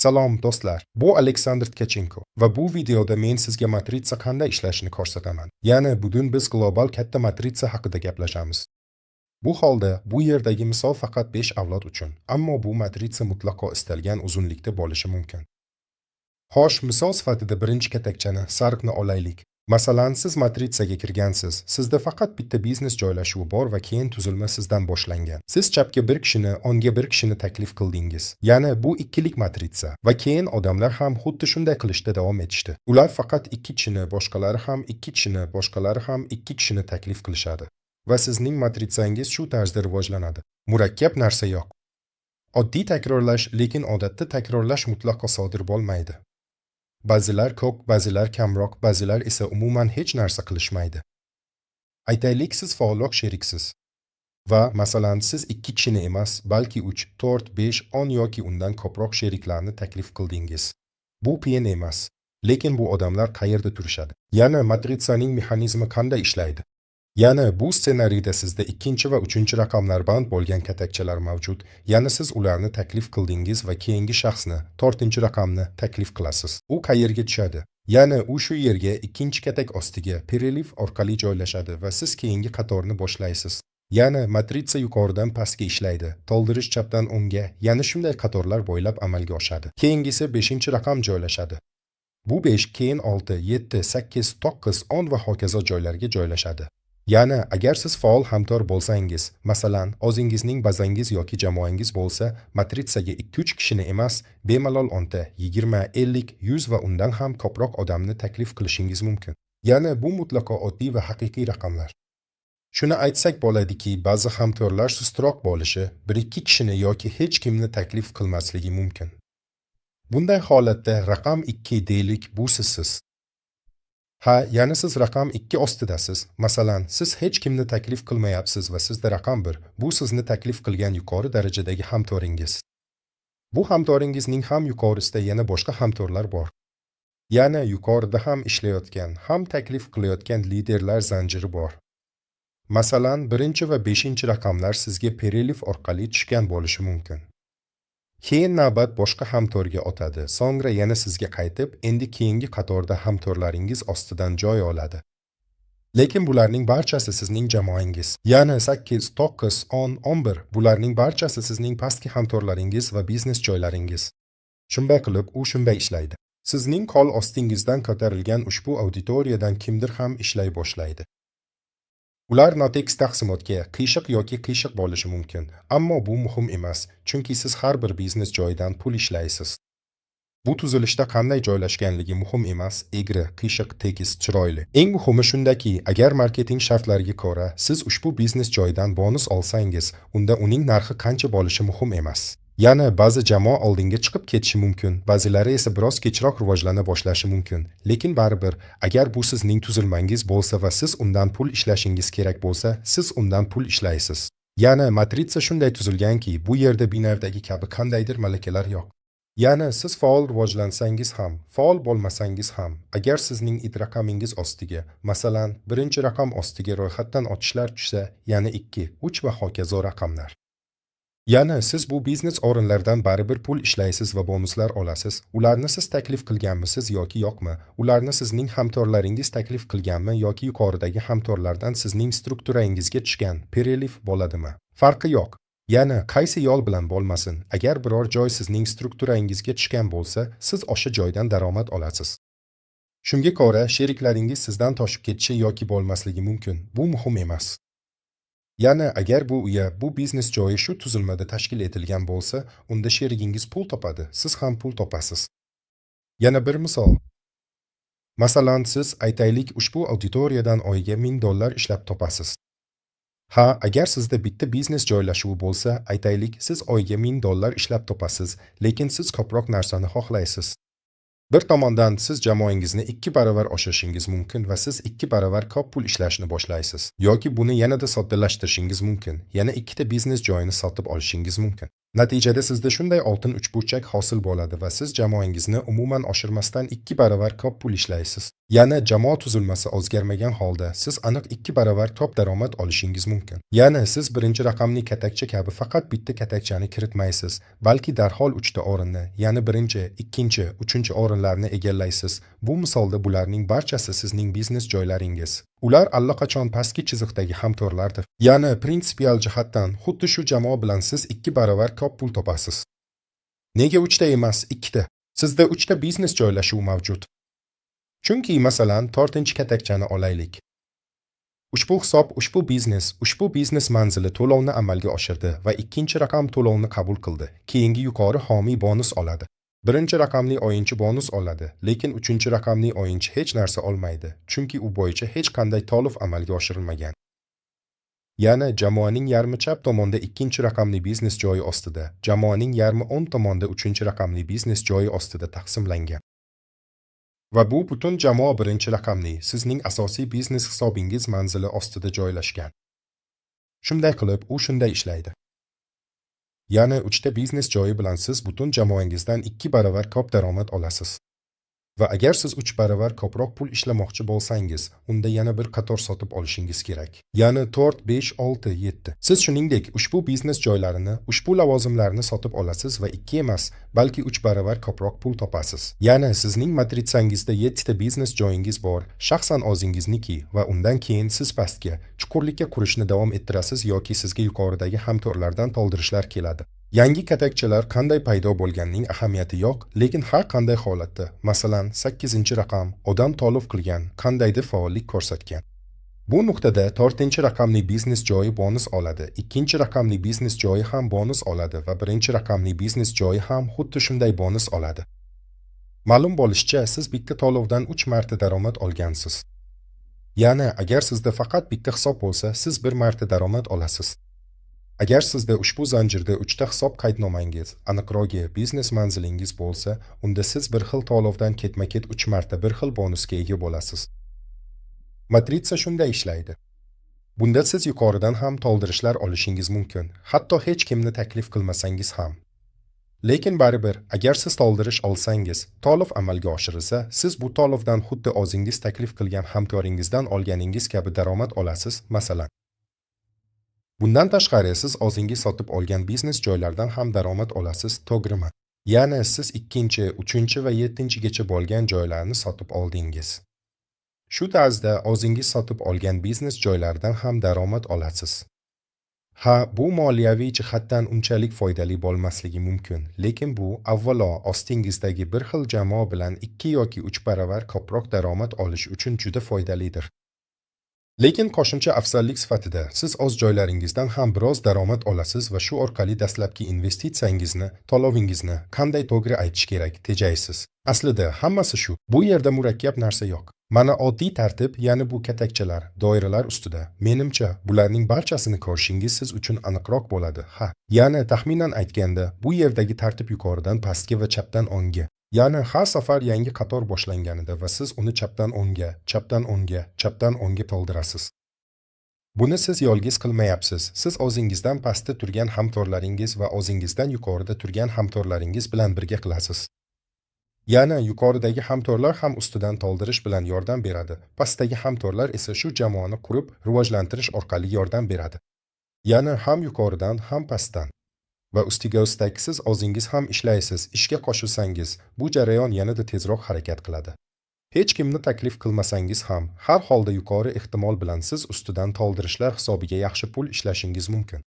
Salom do'stlar, bu Aleksandr Tkachenko va bu videoda men sizga matritsa qanday ishlashini ko'rsataman. Ya'ni bugun biz global katta matritsa haqida gaplashamiz. Bu holda bu yerdagi misol faqat 5 avlod uchun, ammo bu matritsa mutlaqo istalgan uzunlikda bo'lishi mumkin. Xo'sh, misol sifatida birinchi katakchani sariqni olaylik. Masalan, siz matritsaga kirgansiz. Sizda faqat bitta biznes joylashuvi bor va keyin tuzilma sizdan boshlangan. Siz chapga bir kishini, o'ngga bir kishini taklif qildingiz. Ya'ni bu ikkilik matritsa va keyin odamlar ham xuddi shunday qilishda davom etishdi. Ular faqat ikki kishini, boshqalari ham ikki kishini, boshqalari ham ikki kishini taklif qilishadi. Va sizning matritsangiz shu tarzda rivojlanadi. Murakkab narsa yo'q. Oddiy takrorlash, lekin odatda takrorlash mutlaqo sodir bo'lmaydi. Ba'zilar ko'p, ba'zilar kamroq, ba'zilar esa umuman hech narsa qilishmaydi. Aytaylik, siz faolroq sheriksiz. Va masalan, siz 2 kishini emas, balki 3, 4, 5, 10 yoki undan ko'proq sheriklarni taklif qildingiz. Bu qiyin emas, lekin bu odamlar qayerda turishadi? Ya'ni matritsaning mexanizmi qanday ishlaydi? Ya'ni bu ssenariyda sizda 2 va 3 raqamlar band bo'lgan katakchalar mavjud. Ya'ni siz ularni taklif qildingiz va keyingi shaxsni, 4-raqamni taklif qilasiz. U qayerga tushadi? Ya'ni u shu yerga 2-katak ostiga perelif orqali joylashadi va siz keyingi qatorni boshlaysiz. Ya'ni matritsa yuqoridan pastga ishlaydi, to'ldirish chapdan o'ngga, ya'ni shunday qatorlar bo'ylab amalga oshadi. Keyingisi 5-raqam joylashadi. Bu 5 keyin 6, 7, 8, 9, 10 va hokazo joylarga joylashadi. Ya'ni agar siz faol hamkor bo'lsangiz, masalan, o'zingizning bazangiz yoki jamoangiz bo'lsa, matritsaga 2-3 kishini emas, bemalol 10, 20, 50, 100 va undan ham ko'proq odamni taklif qilishingiz mumkin. Ya'ni bu mutlaqo oddiy va haqiqiy raqamlar. Shuni aytsak bo'ladiki, ba'zi hamkorlar sustroq bo'lishi, 1-2 kishini yoki hech kimni taklif qilmasligi mumkin. Bunday holatda raqam 2 deylik, bu sizsiz. Ha, ya'ni siz raqam 2 ostidasiz. Masalan, siz hech kimni taklif qilmayapsiz va sizda raqam 1. Bu sizni taklif qilgan yuqori darajadagi hamkoringiz. Bu hamkoringizning ham yuqorisida yana boshqa hamkorlar bor. Ya'ni yuqorida ham ishlayotgan, ham taklif qilayotgan liderlar zanjiri bor. Masalan, 1 va 5-raqamlar sizga perelif orqali tushgan bo'lishi mumkin. Keyin navbat boshqa hamkorga o'tadi, so'ngra yana sizga qaytib, endi keyingi qatorda hamkorlaringiz ostidan joy oladi. Lekin bularning barchasi sizning jamoangiz. Ya'ni 8, 9, 10, 11 bularning barchasi sizning pastki hamkorlaringiz va biznes joylaringiz. Shunday qilib, u shunday ishlaydi. Sizning qo'l ostingizdan ko'tarilgan ushbu auditoriyadan kimdir ham ishlay boshlaydi. Ular notekis taqsimotga qiyshiq yoki qiyshiq bo'lishi mumkin, ammo bu muhim emas, chunki siz har bir biznes joyidan pul ishlaysiz. Bu tuzilishda qanday joylashganligi muhim emas, egri, qiyshiq, tekis, chiroyli. Eng muhimi shundaki, agar marketing shartlariga ko'ra siz ushbu biznes joyidan bonus olsangiz, unda uning narxi qancha bo'lishi muhim emas. Ya'ni ba'zi jamoa oldinga chiqib ketishi mumkin, ba'zilari esa biroz kechroq rivojlana boshlashi mumkin. Lekin baribir, agar bu sizning tuzilmangiz bo'lsa va siz undan pul ishlashingiz kerak bo'lsa, siz undan pul ishlaysiz. Ya'ni matritsa shunday tuzilganki, bu yerda binardagi kabi qandaydir malakalar yo'q. Ya'ni siz faol rivojlansangiz ham, faol bo'lmasangiz ham, agar sizning id raqamingiz ostiga, masalan, 1-raqam ostiga ro'yxatdan o'tishlar tushsa, ya'ni 2, 3 va hokazo raqamlar. Ya'ni siz bu biznes o'rinlardan baribir pul ishlaysiz va bonuslar olasiz. Ularni siz taklif qilganmisiz yoki yo'qmi? Ularni sizning hamkorlaringiz taklif qilganmi yoki yuqoridagi hamkorlardan sizning strukturangizga tushgan perelif bo'ladimi? Farqi yo'q. Ya'ni qaysi yo'l bilan bo'lmasin, agar biror joy sizning strukturangizga tushgan bo'lsa, siz o'sha joydan daromad olasiz. Shunga ko'ra, sheriklaringiz sizdan toshib ketishi yoki bo'lmasligi mumkin. Bu muhim emas. Ya'ni agar bu uya, bu biznes joyi shu tuzilmada tashkil etilgan bo'lsa, unda sherigingiz pul topadi, siz ham pul topasiz. Yana bir misol. Masalan, siz aytaylik ushbu auditoriyadan oyiga $1000 ishlab topasiz. Ha, agar sizda bitta biznes joylashuvi bo'lsa, aytaylik siz oyiga $1000 ishlab topasiz, lekin siz ko'proq narsani xohlaysiz. Bir tomondan siz jamoangizni 2 baravar oshirishingiz mumkin va siz 2 baravar ko'p pul ishlashni boshlaysiz. Yoki buni yanada soddalashtirishingiz mumkin. Yana 2 ta biznes joyini sotib olishingiz mumkin. Natijada sizda shunday oltin uchburchak hosil bo'ladi va siz jamoangizni umuman oshirmasdan 2 baravar ko'p pul ishlaysiz. Yana jamoa tuzilmasi o'zgarmagan holda siz aniq 2 baravar ko'p daromad olishingiz mumkin. Yana siz birinchi raqamli katakcha kabi faqat bitta katakchani kiritmaysiz, balki darhol 3 ta o'rinni, ya'ni birinchi, ikkinchi, uchinchi o'rinlarni egallaysiz. Bu misolda bularning barchasi sizning biznes joylaringiz. Ular allaqachon pastki chiziqdagi hamkorlardir. Ya'ni prinsipial jihatdan xuddi shu jamoa bilan siz 2 baravar ko'p pul topasiz. Nega 3 ta emas, 2 ta? Sizda 3 ta biznes joylashuvi mavjud. Chunki masalan 4-chi katakchani olaylik. Ushbu hisob ushbu biznes manzili to'lovni amalga oshirdi va ikkinchi raqam to'lovni qabul qildi. Keyingi yuqori homiy bonus oladi. Birinchi raqamli o'yinchi bonus oladi, lekin uchinchi raqamli o'yinchi hech narsa olmaydi, chunki u bo'yicha hech qanday to'lov amalga oshirilmagan. Ya'ni jamoaning yarmi chap tomonda ikkinchi raqamli biznes joyi ostida, jamoaning yarmi o'ng tomonda uchinchi raqamli biznes joyi ostida taqsimlangan. Va bu butun jamoa birinchi raqamli, sizning asosiy biznes hisobingiz manzili ostida joylashgan. Shunday qilib, u shunday ishlaydi. Ya'ni 3 ta biznes joyi bilan siz butun jamoangizdan 2 baravar ko'p daromad olasiz. Va agar siz 3 baravar ko'proq pul ishlamoqchi bo'lsangiz, unda yana bir qator sotib olishingiz kerak. Ya'ni 4, 5, 6, 7. Siz shuningdek ushbu biznes joylarini, ushbu lavozimlarni sotib olasiz va 2 emas, balki 3 baravar ko'proq pul topasiz. Ya'ni sizning matritsangizda 7 ta biznes joyingiz bor, shaxsan o'zingizniki va undan keyin siz pastga, chuqurlikka qurishni davom ettirasiz yoki sizga yuqoridagi hamkorlardan to'ldirishlar keladi. Yangi katakchalar qanday paydo bo'lganining ahamiyati yo'q, lekin har qanday holatda, masalan, 8-raqam odam to'lov qilgan, qandaydir faollik ko'rsatgan. Bu nuqtada 4-raqamli biznes joyi bonus oladi, 2-raqamli biznes joyi ham bonus oladi va 1-raqamli biznes joyi ham xuddi shunday bonus oladi. Ma'lum bo'lishicha, siz bitta to'lovdan 3 marta daromad olgansiz. Ya'ni agar sizda faqat bitta hisob bo'lsa, siz 1 marta daromad olasiz. Agar sizda ushbu zanjirda 3 ta hisob qaydnomangiz, aniqrog'i biznes manzilingiz bo'lsa, unda siz bir xil to'lovdan ketma-ket 3 marta bir xil bonusga ega bo'lasiz. Matritsa shunday ishlaydi. Bunda siz yuqoridan ham to'ldirishlar olishingiz mumkin, hatto hech kimni taklif qilmasangiz ham. Lekin baribir, agar siz to'ldirish olsangiz, to'lov amalga oshirilsa, siz bu to'lovdan xuddi o'zingiz taklif qilgan hamkoringizdan olganingiz kabi daromad olasiz, masalan. Bundan tashqari siz o'zingiz sotib olgan biznes joylardan ham daromad olasiz, to'g'rimi? Ya'ni siz 2, 3 va 7-gacha bo'lgan joylarni sotib oldingiz. Shu tarzda o'zingiz sotib olgan biznes joylardan ham daromad olasiz. Ha, bu moliyaviy jihatdan unchalik foydali bo'lmasligi mumkin, lekin bu avvalo ostingizdagi bir xil jamoa bilan 2 yoki 3 baravar ko'proq daromad olish uchun juda foydalidir. Lekin qo'shimcha afzallik sifatida siz o'z joylaringizdan ham biroz daromad olasiz va shu orqali dastlabki investitsiyangizni, to'lovingizni qanday to'g'ri aytish kerak tejaysiz. Aslida hammasi shu. Bu yerda murakkab narsa yo'q. Mana oddiy tartib, ya'ni bu katakchalar, doiralar ustida. Menimcha, bularning barchasini ko'rishingiz siz uchun aniqroq bo'ladi. Ha, ya'ni taxminan aytganda, bu yerdagi tartib yuqoridan pastga va chapdan o'ngga. Ya'ni har safar yangi qator boshlanganida va siz uni chapdan o'ngga, chapdan o'ngga, chapdan o'ngga to'ldirasiz. Buni siz yolg'iz qilmayapsiz. Siz o'zingizdan pastda turgan hamkorlaringiz va o'zingizdan yuqorida turgan hamkorlaringiz bilan birga qilasiz. Ya'ni yuqoridagi hamkorlar ham ustidan to'ldirish bilan yordam beradi. Pastdagi hamkorlar esa shu jamoani qurib, rivojlantirish orqali yordam beradi. Ya'ni ham yuqoridan, ham pastdan. Va ustiga ustak siz o'zingiz ham ishlaysiz, ishga qo'shilsangiz, bu jarayon yanada tezroq harakat qiladi. Hech kimni taklif qilmasangiz ham, har holda yuqori ehtimol bilan siz ustidan to'ldirishlar hisobiga yaxshi pul ishlashingiz mumkin.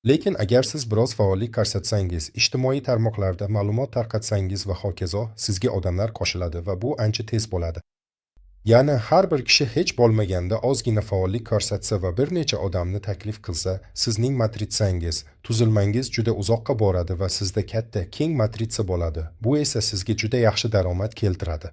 Lekin agar siz biroz faollik ko'rsatsangiz, ijtimoiy tarmoqlarda ma'lumot tarqatsangiz va hokazo, sizga odamlar qo'shiladi va bu ancha tez bo'ladi. Ya'ni har bir kishi hech bo'lmaganda ozgina faollik ko'rsatsa va bir necha odamni taklif qilsa, sizning matritsangiz, tuzilmangiz juda uzoqqa boradi va sizda katta, keng matritsa bo'ladi. Bu esa sizga juda yaxshi daromad keltiradi.